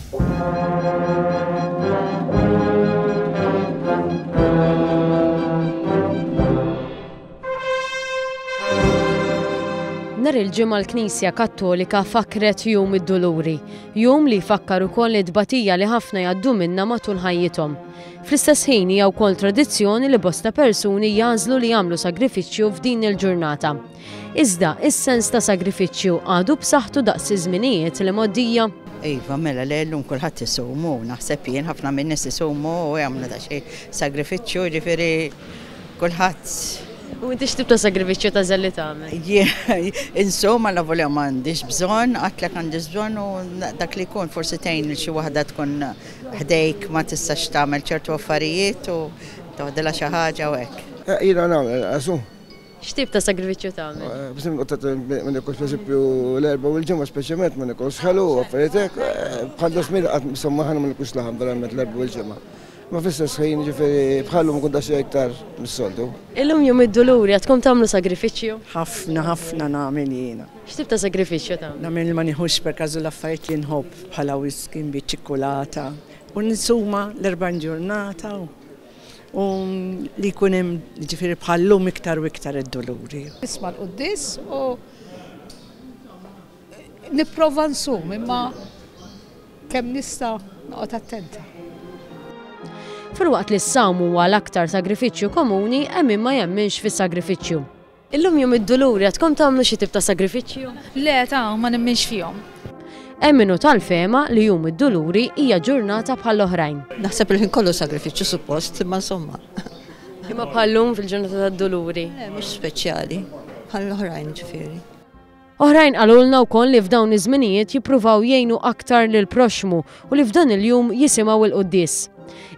Nhar il-ġimgħa l-Knisja Kattolika fakret Jum id-Doluri, jum li jfakkar ukoll id-tbatija li ħafna jgħaddu minnha matul ħajjithom. Fl-istess ħin hija wkoll tradizzjoni li bosta persuni jażlu li jagħmlu sagrifiċċju f'din il-ġurnata. Iżda is-sens ta' sagrifiċċju għadu b'saħħtu daqs iż-żminijiet li moddija. Iva, mela l-ellum kulħadd isumu, naħseb jien ħafna minn nies isumu u jagħmlu da xi sagrifiċċju, ġifieri kulħadd. U inti x'tib ta' sagrifiċċju ta' żelli tagħmel? Insomma, la volja m'għandix bżonn, għatlek għandix bżonn u dak li jkun forsi tgħin li xi waħda tkun ħdejk ma tistax tagħmel ċertu affarijiet u toħdilha xi ħaġa u hekk. Jiena nagħmel qasu. X'tib ta' sagrifiċċju tagħmel? Biex nqottat ma nikulx pereżempju l-erba' u l-ġimgħa speċjalment ma nikulx ħalu affarijiet hekk, bħal żmien qatt insomma ħana ma nikulx laħam verament l-erba' u l-ġimgħa. Ma fl-istess ħin ġifieri bħallu ma kuntax iktar mis-soltu. Illum Jum id-Doluri għadkom tagħmlu sagrifiċċju? Ħafna nagħmel jiena. X'tib ta' sagrifiċċju tagħmel? Nagħmel ma nieħux perkażu l-affarijiet li nħobb bħala whisky biċ-ċikkulata u nisuma l-40 ġurnata u li jkun hemm ġifieri bħallum iktar u iktar id-doluri. Nisma' l-qudies u nipprova nsum imma kemm nista' noqgħod attenta. Filwaqt li s-sawm huwa l-aktar sagrifiċċju komuni hemm min ma jemminx fis-sagrifiċċju. Illum Jum id-Doluri għadkom tagħmlu xi tip ta' sagrifiċċju? Le ta' ma nemminx fihom. Hemm minnu tal-fema li Jum id-Doluri hija ġurnata bħall-oħrajn. Naħseb li kollu sagrifiċċju suppost, imma insomma. Imma bħallum fil-ġurnata tad-Doluri. Mhux speċjali, bħall-oħrajn ġifieri. Oħrajn qalulna wkoll li f'dawn iż-żminijiet jippruvaw jgħinu aktar lil proxmu u li f'dan il-jum jisimgħu il-quddies.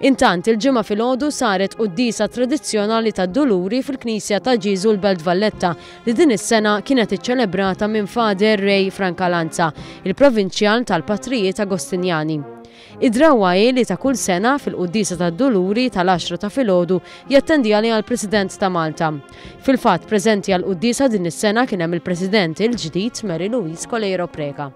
Intant il-ġimgħa filgħodu saret qudiesa tradizzjonali tad-Doluri fil-Knisja ta' Ġiżu l-Belt Valletta li din is-sena kienet iċċelebrata minn Fader Rej Francalanza, il-provinċjal tal-Patrijiet Agostinjani. Id-drawwa li ta' kull sena fil-qudiesa tad-Doluri tal-10 ta' filgħodu jattendiha li għall-President ta' Malta. Fil-fatt preżenti għall-qudiesa din is-sena kien hemm il-President il-ġdid Mary Louise Colero Preka.